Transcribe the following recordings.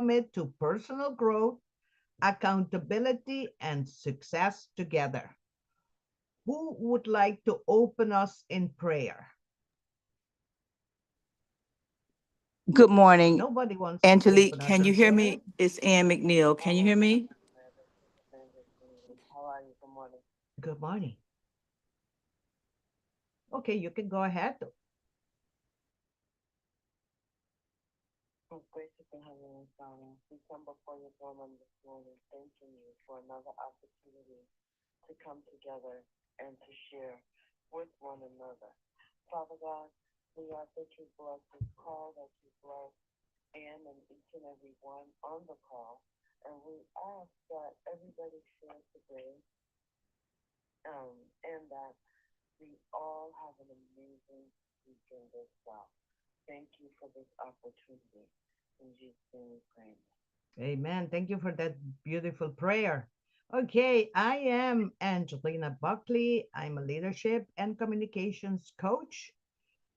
commit to personal growth, accountability, and success together. Who would like to open us in prayer? Good morning, Nobody wants to Angelique. open us Can in you hear prayer. me? It's Ann McNeil. Can you hear me? How are you? Good morning. Good morning. Okay, you can go ahead. Most gracious and heavenly Father, we come before your throne on this morning, thanking you for another opportunity to come together and to share with one another. Father God, we ask that you bless this call, that you bless Ann and each and every one on the call. And we ask that everybody share today and that we all have an amazing weekend as well. Thank you for this opportunity. In Jesus' name we pray. Amen. Thank you for that beautiful prayer. Okay, I am Angelina Buckley. I'm a leadership and communications coach.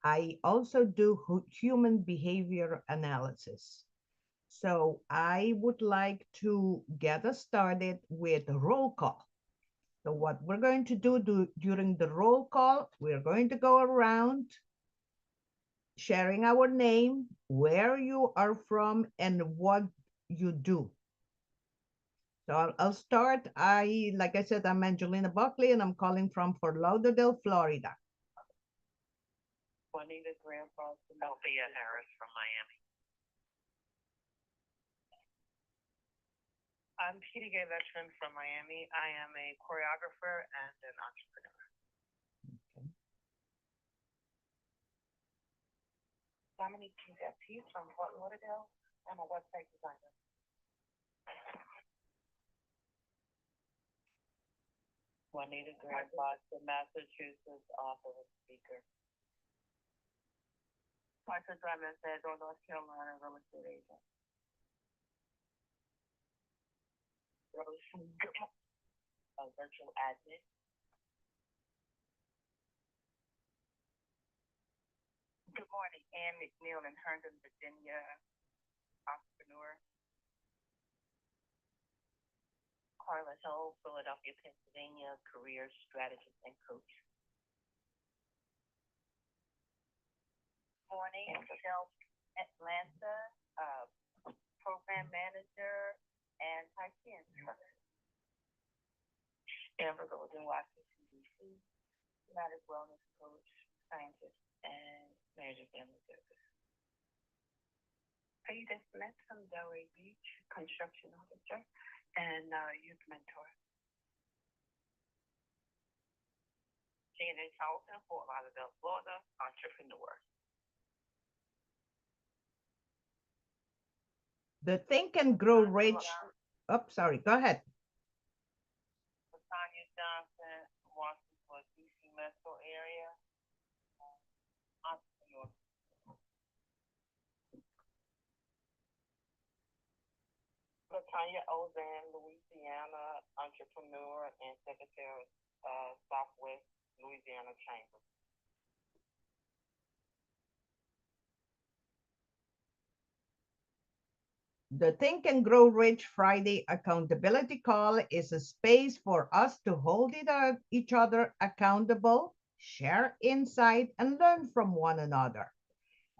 I also do human behavior analysis. So I would like to get us started with a roll call. So what we're going to do during the roll call, we're going to go around sharing our name, where you are from, and what you do. So I'll start. Like I said, I'm Angelina Buckley, and I'm calling from Fort Lauderdale, Florida. Juanita Grandpa, Sophia Harris from Miami. I'm Kitty Gay Veteran from Miami. I am a choreographer and an entrepreneur. Okay. Dominique Baptiste from Fort Lauderdale. I'm a website designer. Juanita Grandpa, Massachusetts, author and speaker. Martha Drummond says, North Carolina, real estate agent. A virtual admin. Good morning, Ann McNeil in Herndon, Virginia, entrepreneur. Carla Hill, Philadelphia, Pennsylvania, career strategist and coach. Morning, Michelle, Atlanta, program manager and IT instructor. Amber Golden, Washington, D.C., United Wellness Coach, scientist, and manager family service. Aida Smith from Delray Beach, construction officer and youth mentor. Shannon Charlton, Fort Lauderdale, Florida, entrepreneur. The Think and Grow Rich. Oh, sorry, go ahead. Latanya Johnson, Washington, D.C. metro area, entrepreneur. Latanya Ozan, Louisiana, entrepreneur and secretary of Southwest Louisiana Chamber. The Think and Grow Rich Friday Accountability Call is a space for us to hold each other accountable, share insight, and learn from one another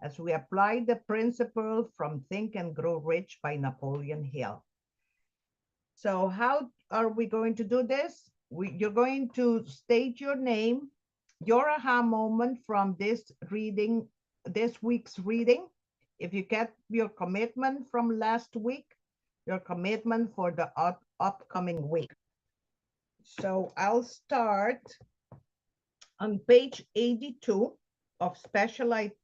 as we apply the principle from Think and Grow Rich by Napoleon Hill. So how are we going to do this? You're going to state your name, your aha moment from this week's reading. If you get your commitment from last week, your commitment for the upcoming week. So I'll start on page 82 of specialized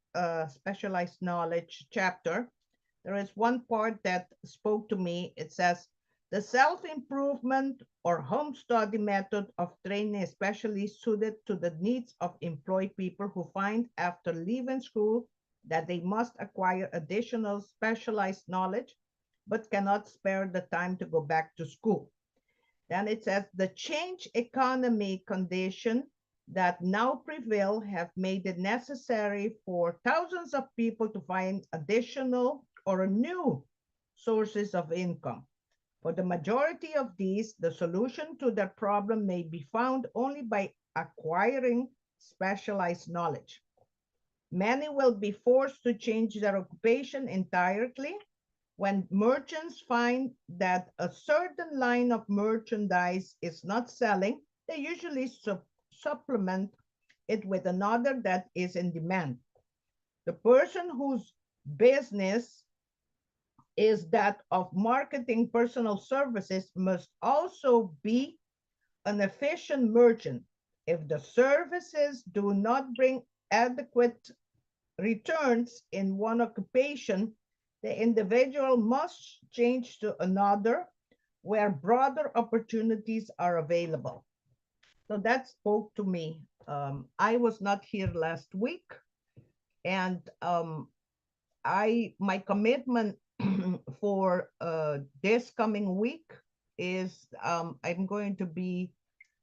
knowledge chapter. There is one part that spoke to me. It says, the self-improvement or home study method of training is especially suited to the needs of employed people who find after leaving school that they must acquire additional specialized knowledge, but cannot spare the time to go back to school. Then it says the change economy condition that now prevail have made it necessary for thousands of people to find additional or new sources of income. For the majority of these, the solution to that problem may be found only by acquiring specialized knowledge. Many will be forced to change their occupation entirely. When merchants find that a certain line of merchandise is not selling, they usually supplement it with another that is in demand. The person whose business is that of marketing personal services must also be an efficient merchant. If the services do not bring adequate returns in one occupation, the individual must change to another where broader opportunities are available. So that spoke to me. I was not here last week, and my commitment for this coming week is I'm going to be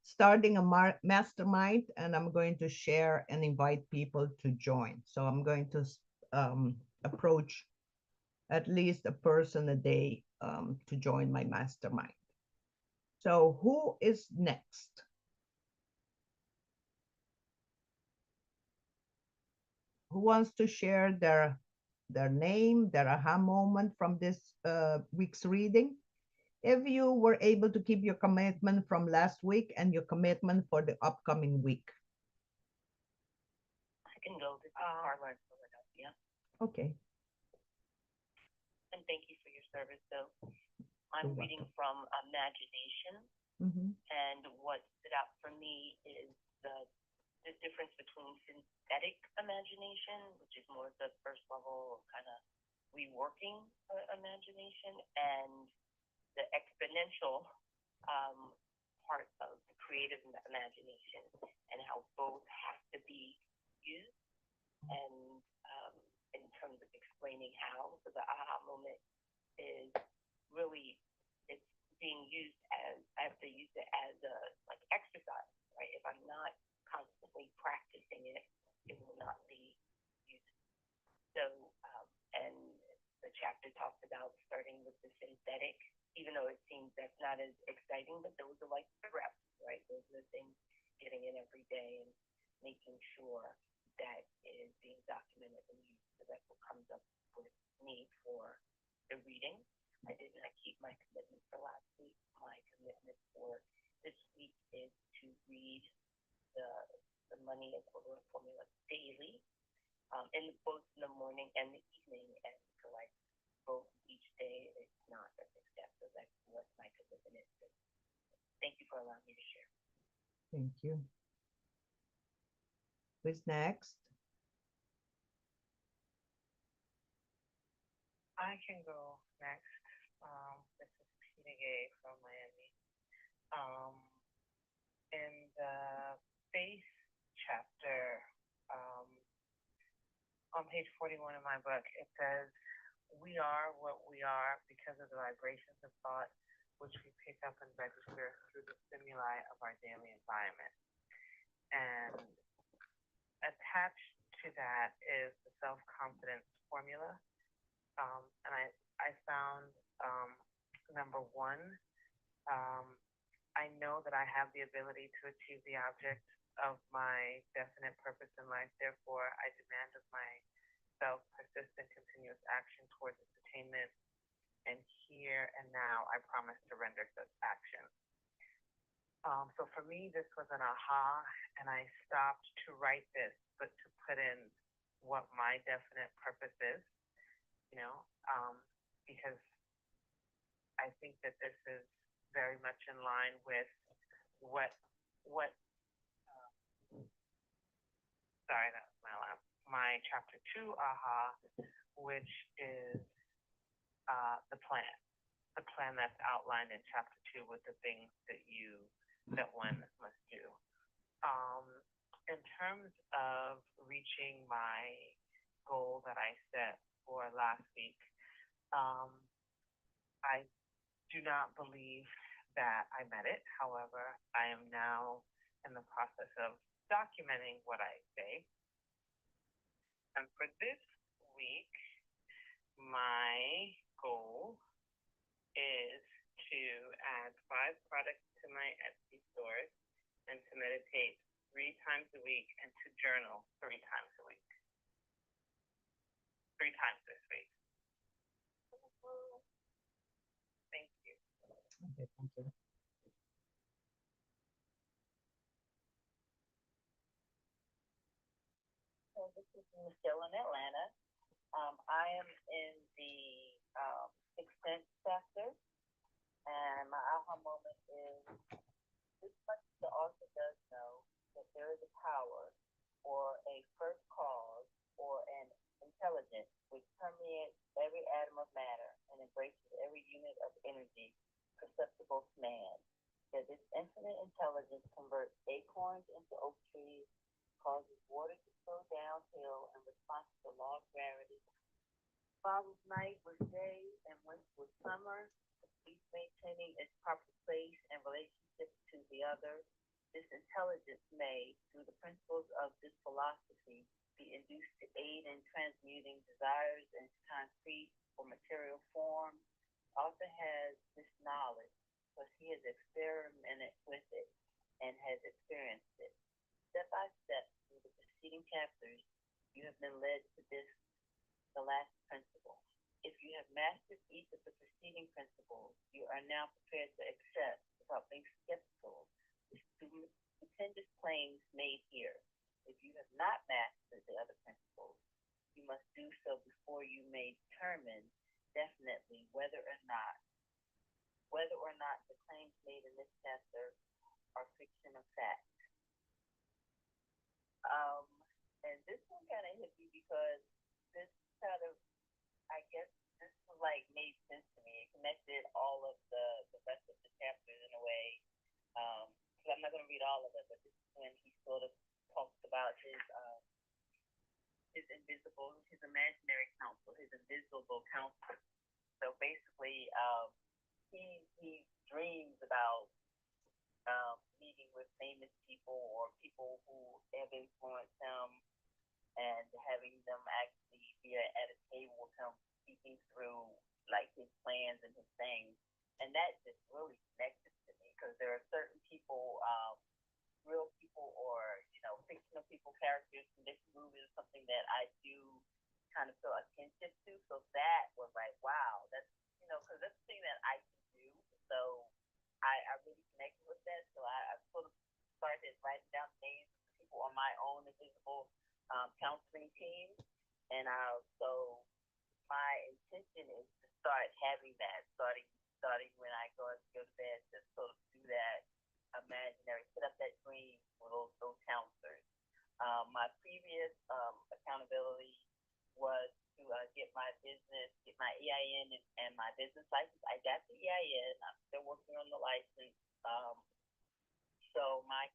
starting a mastermind, and I'm going to share and invite people to join. So I'm going to approach at least a person a day to join my mastermind. So who is next? Who wants to share their name, their aha moment from this week's reading? If you were able to keep your commitment from last week and your commitment for the upcoming week. I can go. This is Carla in Philadelphia. Okay. And thank you for your service. So I'm reading from Imagination. And what stood out for me is the difference between synthetic imagination, which is more the first level kind of reworking imagination, and the exponential part of the creative imagination, and how both have to be used. And in terms of explaining how, so the aha moment is really it's being used as I have to use it as a like exercise, right? If I'm not constantly practicing it, it will not be used. So and the chapter talks about starting with the synthetic, even though it seems that's not as exciting, but those are like the reps, right? Those are the things getting in every day and making sure that is being documented and used. So that's what comes up with me for the reading. I did not keep my commitment for last week. My commitment for this week is to read the money equivalent formula daily, in both in the morning and the evening, and to like both each day. It's not a big step, so that's what my commitment is. Thank you for allowing me to share. Thank you. Who's next? I can go next. This is Tina Gay from Miami. In the faith chapter, on page 41 of my book, it says, "We are what we are because of the vibrations of thought which we pick up and register through the stimuli of our daily environment." And attached to that is the self-confidence formula. And I found number one, I know that I have the ability to achieve the object of my definite purpose in life. Therefore, I demand of myself persistent, continuous action towards its attainment. And here and now, I promise to render such action. So for me, this was an aha, and I stopped to write this, but to put in what my definite purpose is, because I think that this is very much in line with what sorry, that was my alarm. My chapter 2 aha, which is the plan that's outlined in chapter 2 with the things that one must do. In terms of reaching my goal that I set for last week, I do not believe that I met it. However, I am now in the process of documenting what I say. And for this week, my goal is to add 5 products to my Etsy stores and to meditate 3 times a week and to journal 3 times a week. 3 times this week. Thank you. Okay, thank you. So this is Michelle in Atlanta. I am in the sixth sense chapter, and my aha moment is this much the author does know that there is a power or a first cause or an intelligence which permeates every atom of matter and embraces every unit of energy perceptible to man. That this infinite intelligence converts acorns into oak trees, causes water to flow downhill in response to the law of gravity, follows night with day and winter with summer, each maintaining its proper place and relationship to the other. This intelligence may, through the principles of this philosophy, be induced to aid in transmuting desires into concrete or material form. Author has this knowledge because he has experimented with it and has experienced it. Step by step through the preceding chapters, you have been led to this, the last principle. If you have mastered each of the preceding principles, you are now prepared to accept, without being skeptical, the stupendous claims made here. If you have not mastered the other principles, you must do so before you may determine definitely whether or not the claims made in this chapter are fiction or fact. Um, and this one kind of hit me because this kind of, I guess, this was like made sense to me. It connected all of the rest of the chapters in a way. Because I'm not going to read all of it, but this is when he sort of talks about his imaginary counsel, his invisible counsel. So basically, he dreams about meeting with famous people or people who have influenced him and having them actually be at a table with him, speaking through like his plans and his things. And that just really connected to me because there are certain people, real people or, fictional people, characters from different movies or something that I do kind of feel a kinship to. So that was like, wow, that's, because that's the thing that I can do. So I really connected with that. So I sort of started writing down names of people on my own invisible counseling team. And so my intention is to start having that, starting when I go to bed, to sort of do that imaginary, set up that dream for those counselors. My previous accountability was to get my EIN and my business license. I got the EIN. I'm still working on the license. So my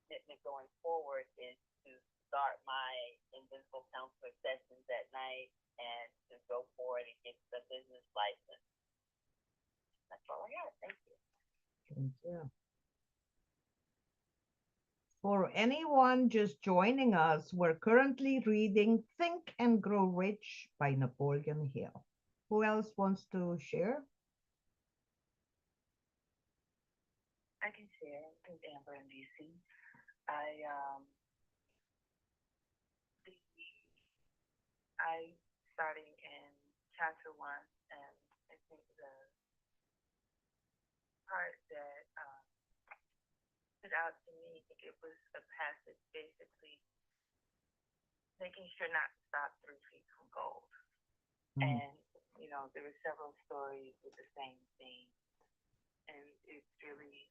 commitment going forward is to start my invisible counselor sessions at night and to go forward and get the business license. That's all I got. Thank you. Thank you. For anyone just joining us, we're currently reading Think and Grow Rich by Napoleon Hill. Who else wants to share? I can share. This is Amber in DC. I I starting in chapter 1, and I think the part that stood out to me, it was a passage basically making sure not to stop 3 feet from gold. And there were several stories with the same theme, and it's really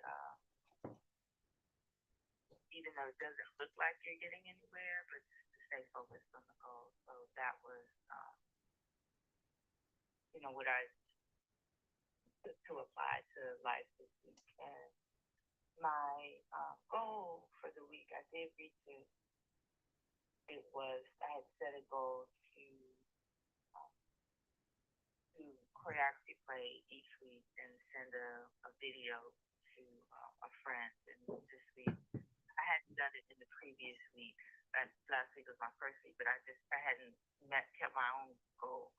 even though it doesn't look like you're getting anywhere, but just to stay focused on the goal. So that was what I took to apply to life this week. And my goal for the week, I did reach it. It was I had set a goal to choreography play each week and send a video to a friend. And this week, I hadn't done it in the previous week. Last week was my first week, but I hadn't kept my own goal.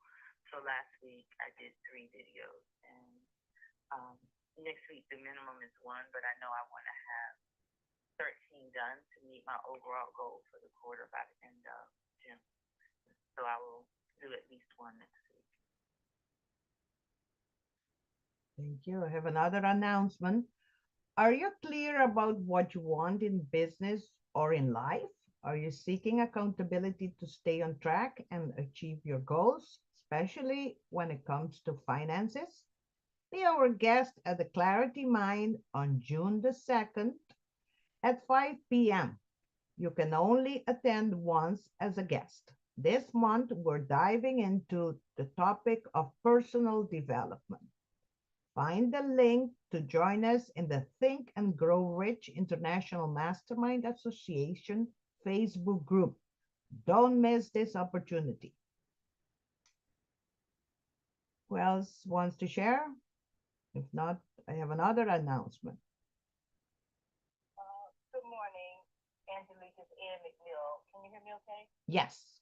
So last week I did 3 videos, and um, next week the minimum is one, but I know I want to have 13 done to meet my overall goal for the quarter by the end of June. So I will do at least one next week. Thank you. I have another announcement. Are you clear about what you want in business or in life? Are you seeking accountability to stay on track and achieve your goals, especially when it comes to finances? Be our guest at the Clarity Mind on June the 2nd at 5 p.m. You can only attend once as a guest. This month, we're diving into the topic of personal development. Find the link to join us in the Think and Grow Rich International Mastermind Association Facebook group. Don't miss this opportunity. Who else wants to share? If not, I have another announcement. Good morning, Angelique. It's Ann McNeil. Can you hear me okay? Yes.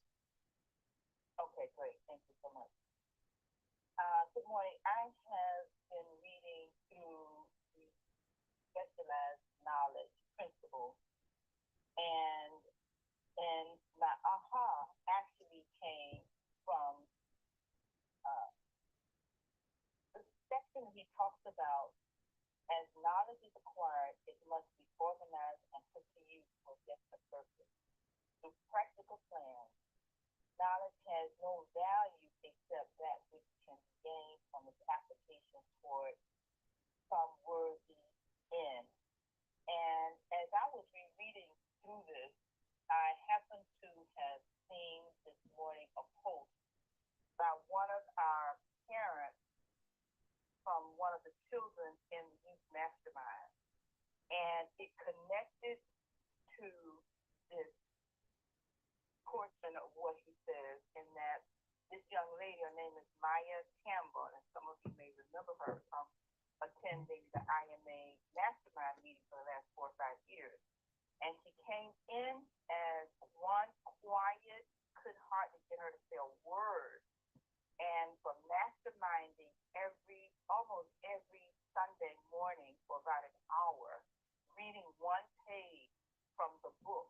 Okay, great. Thank you so much. Good morning. I have been reading through the specialized knowledge principle, and my aha actually came from uh, the section he talks about as knowledge is acquired, it must be organized and put to use for a definite purpose. Through practical plans, knowledge has no value except that which can be gained from its application toward some worthy end. And as I was rereading through this, I happened to have seen this morning a post by one of our parents from one of the children in the youth mastermind. And it connected to this portion of what he says, in that this young lady, her name is Maya Campbell, and some of you may remember her from attending the IMA mastermind meeting for the last 4 or 5 years. And she came in as one quiet, could hardly get her to say a word. And for masterminding almost every Sunday morning for about an hour, reading one page from the book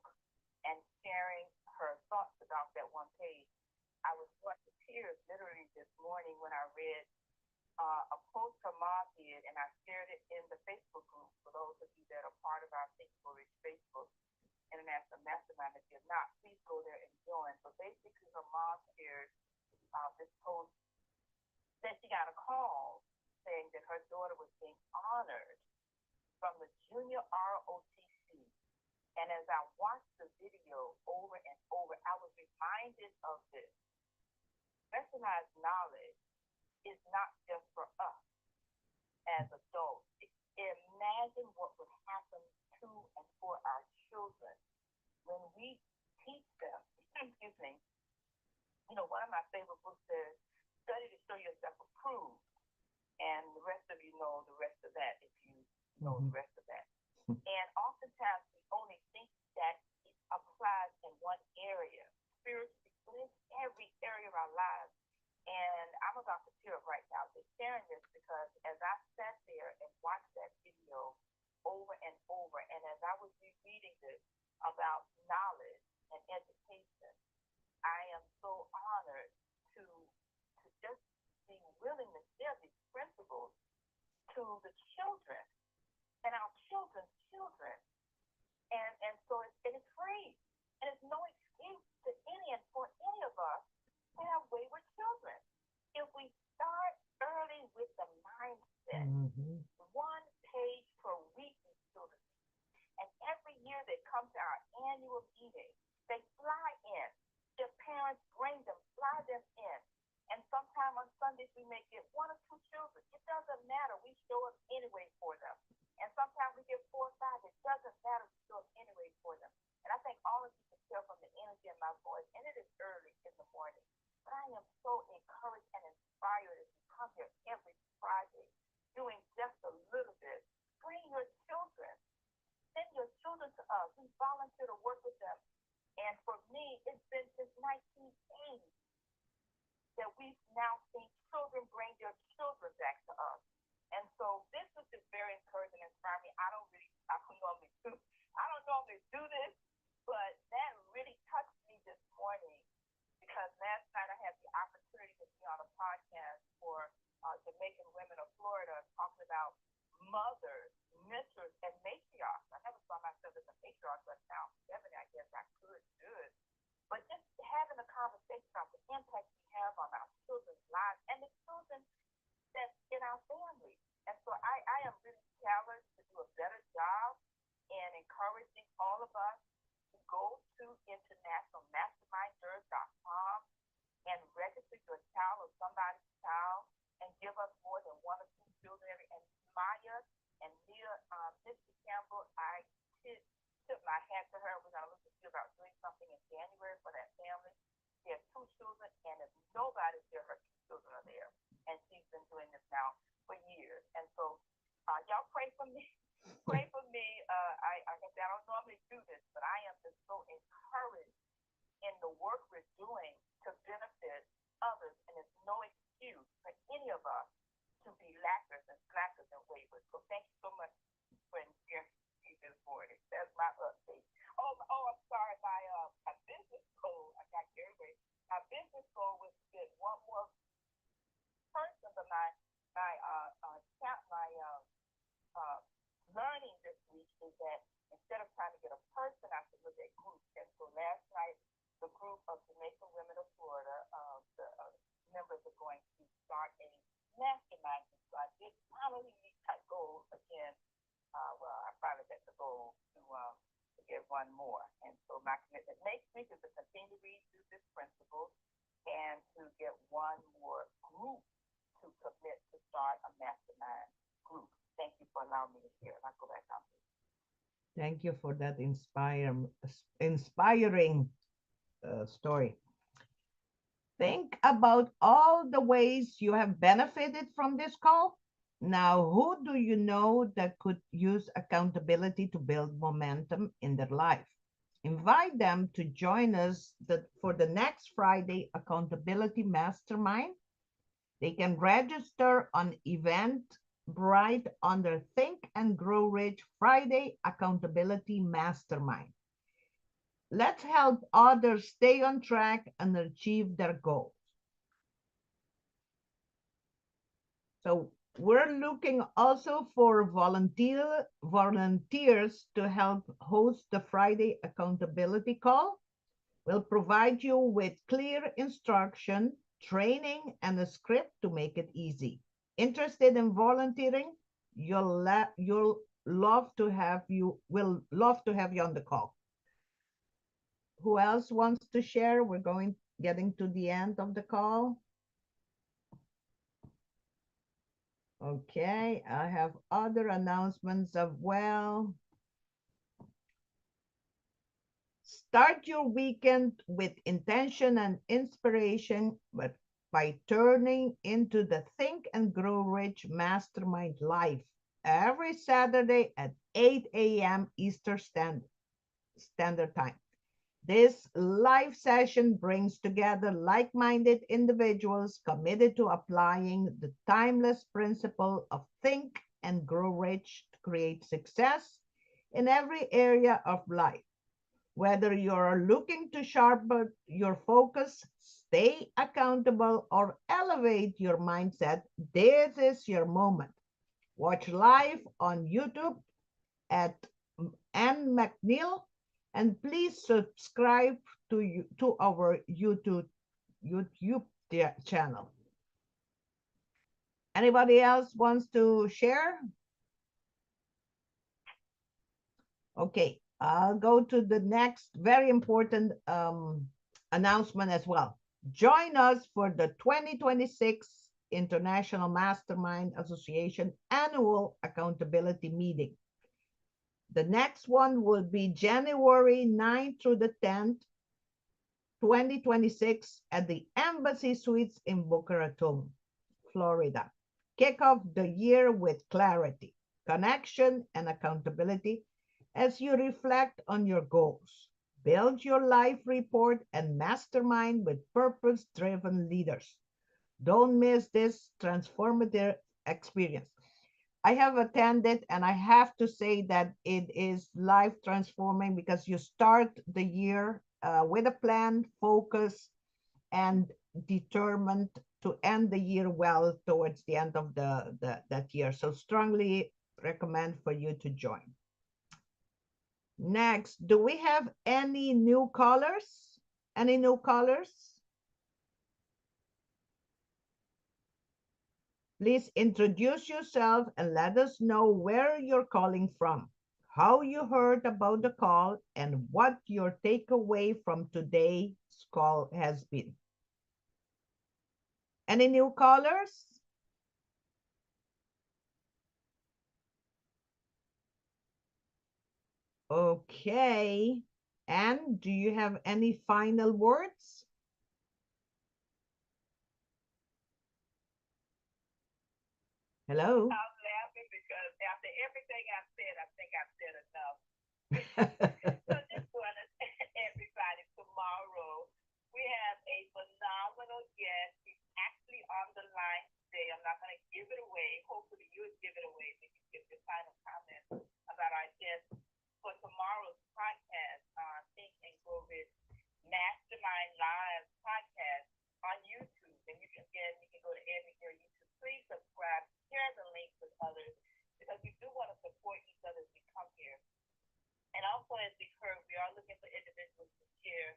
and sharing her thoughts about that one page, I was brought to tears literally this morning when I read a post her mom did, and I shared it in the Facebook group for those of you that are part of our Think for Rich Facebook International Mastermind. If you're not, please go there and join. So basically, her mom shared this post that she got a call saying that her daughter was being honored from the Junior ROTC. And as I watched the video over and over, I was reminded of this. Recognized knowledge is not just for us as adults. Imagine what would happen to and for our children when we teach them. Excuse me. You know, one of my favorite books says, "Study to show yourself approved," and the rest of you know the rest of that if you know the rest of that. And oftentimes we only think that it applies in one area, spiritually, but in every area of our lives. And I'm about to tear up right now just sharing this, because as I sat there and watched that video over and over, and as I was rereading this about knowledge and education, I am so honored to just be willing to share these principles to the children and our children's children. And so it's free. And it's no excuse to any and for any of us to have wayward children. If we start early with the mindset, one page per week these children, and every year they come to our annual meeting, they fly in. Their parents bring them, fly them in. And sometime on Sundays we may get 1 or 2 children. It doesn't matter. We show up anyway for them. And sometimes we get 4 or 5. It doesn't matter. We show up anyway for them. And I think all of you can tell from the energy in my voice, and it is early in the morning, but I am so encouraged and inspired as we come here every Friday, doing just a Jamaican Women of Florida, talking about mothers, mentors, and matriarchs. I never saw myself as a matriarch, but now 70, I guess I could do it. But just having a conversation about the impact we have on our children's lives and the children that's in our family. And so I am really challenged to do a better job in encouraging all of us to go to internationalmasterminders.com and register your child or somebody's child and give us more than one or two children. And Maya and Nia, Mr. Campbell, I tip my hat to her. We're going to look to see about doing something in January for that family. She has two children, and if nobody's there, her two children are there. And she's been doing this now for years. And so y'all pray for me. Pray for me. I don't normally do this, but I am just so encouraged in the work we're doing to benefit others. And it's no excuse for any of us to be lackers and slackers and waivers. So thank you so much for sharing this morning. That's my update. I'm sorry. My business goal, I got carried away. My business goal was to get one more person, but my learning this week is that instead of trying to get a person, I should look at groups. And so last night, the group of Jamaican Women of Florida, the members are going to start a mastermind. So I did finally meet that goal again. I finally got the goal to get one more. And so my commitment next week is to continue to read through this principle and to get one more group to commit to start a mastermind group. Thank you for allowing me to share. I'll go back out. Thank you for that inspiring story. Think about all the ways you have benefited from this call. Now, who do you know that could use accountability to build momentum in their life? Invite them to join us for the next Friday Accountability Mastermind. They can register on Eventbrite under Think and Grow Rich Friday Accountability Mastermind. Let's help others stay on track and achieve their goals. So we're looking also for volunteers to help host the Friday accountability call. We'll provide you with clear instruction, training, and a script to make it easy. Interested in volunteering? We'll love to have you on the call. Who else wants to share? We're getting to the end of the call. Okay, I have other announcements as well. Start your weekend with intention and inspiration, but by turning into the Think and Grow Rich Mastermind Live every Saturday at 8 a.m. Eastern Standard Time. This live session brings together like-minded individuals committed to applying the timeless principle of think and grow rich to create success in every area of life. Whether you're looking to sharpen your focus, stay accountable, or elevate your mindset, this is your moment. Watch live on YouTube at Ann McNeil, and please subscribe to our YouTube channel. Anybody else wants to share? Okay, I'll go to the next very important announcement as well. Join us for the 2026 International Mastermind Association Annual Accountability Meeting. The next one will be January 9th through the 10th, 2026 at the Embassy Suites in Boca Raton, Florida. Kick off the year with clarity, connection, and accountability as you reflect on your goals. Build your life report and mastermind with purpose-driven leaders. Don't miss this transformative experience. I have attended, and I have to say that it is life transforming because you start the year with a plan, focus, and determined to end the year well towards the end of that year. So strongly recommend for you to join. Next, do we have any new callers? Any new callers? Please introduce yourself and let us know where you're calling from, how you heard about the call, and what your takeaway from today's call has been. Any new callers? Okay. And do you have any final words? Hello? I'm laughing because after everything I've said, I think I've said enough. So just want to everybody tomorrow. We have a phenomenal guest. He's actually on the line today. I'm not going to give it away. Hopefully, you would give it away when you give your final comment about our guest for tomorrow's podcast on Think and Grow Rich Mastermind Live podcast on YouTube. And you can go to every your YouTube. Please subscribe, share the link with others because we do want to support each other as we come here. And also, as we heard, we are looking for individuals to share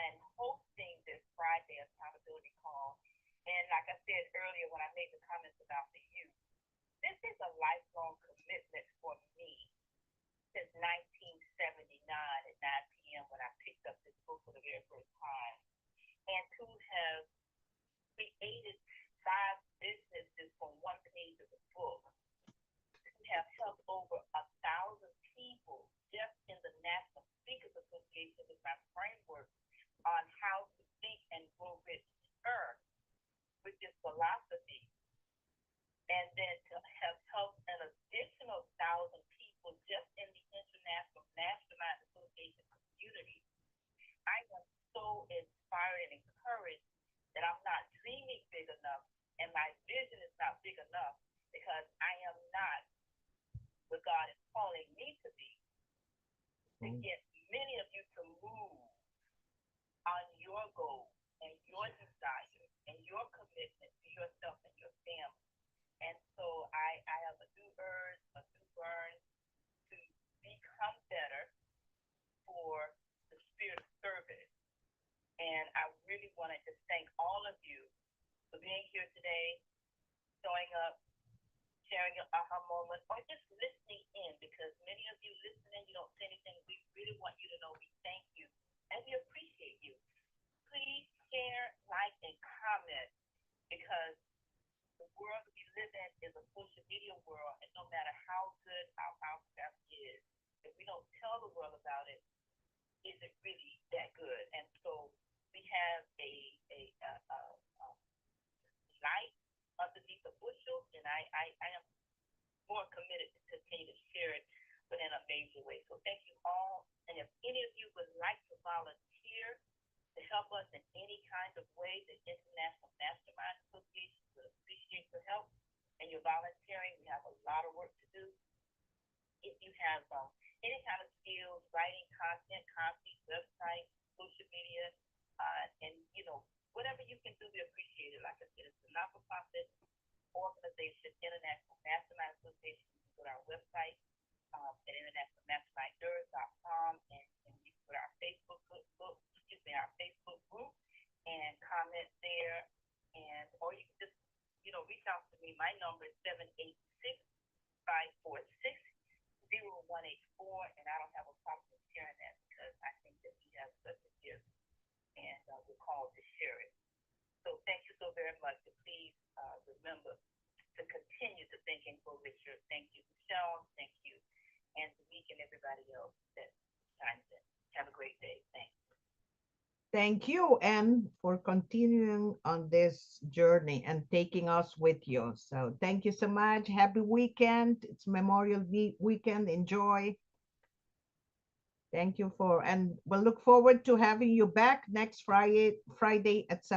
and hosting this Friday accountability call. And like I said earlier when I made the comments about the youth, this is a lifelong commitment for me since 1979 at 9 p.m. when I picked up this book for the very first time. And to have created 5 businesses from one page of the book, to have helped over 1,000 people just in the National Speakers Association with my framework on how to think and grow richer, which is philosophy, and then to have helped an additional 1,000 people just in the International Mastermind Association community. I am so inspired and encouraged that I'm not dreaming big enough and my vision is not big enough because I am not what God is calling me to be, to get many of you to move on your goals and your desires and your commitment to yourself and your family. And so I have a new urge, a new burn to become better for the spirit of service. And I really want to just thank all of you for being here today, showing up, sharing your aha moment, or just listening in because many of you listening, you don't say anything. We really want you to know we thank you and we appreciate you. Please share, like, and comment because the world we live in is a social media world, and no matter how good our podcast is, if we don't tell the world about it, is it really that good? And so we have a light underneath the bushel, and I am more committed to continue to share it, but in a major way. So thank you all. And if any of you would like to volunteer to help us in any kind of way, the International Mastermind Association would appreciate your help and your volunteering. We have a lot of work to do. If you have any kind of skills, writing content, copy, website, social media, and whatever you can do, we appreciate it. Like I said, it's a not-for-profit organization, International Mastermind Association. You can go to our website at internationalmasterminders.com and you can go to our Facebook our Facebook group and comment there, and or you can just reach out to me. My number is 786-546-0184, and I don't have a problem with sharing that because I think that we have such a gift and we're called to share it. So thank you so very much. And please remember to continue to think and grow richer. Thank you, Michelle. Thank you, and Tamika and everybody else that chimes in. Have a great day. Thanks. Thank you, Anne, for continuing on this journey and taking us with you. So thank you so much. Happy weekend. It's Memorial Weekend. Enjoy. Thank you and we'll look forward to having you back next Friday at 7.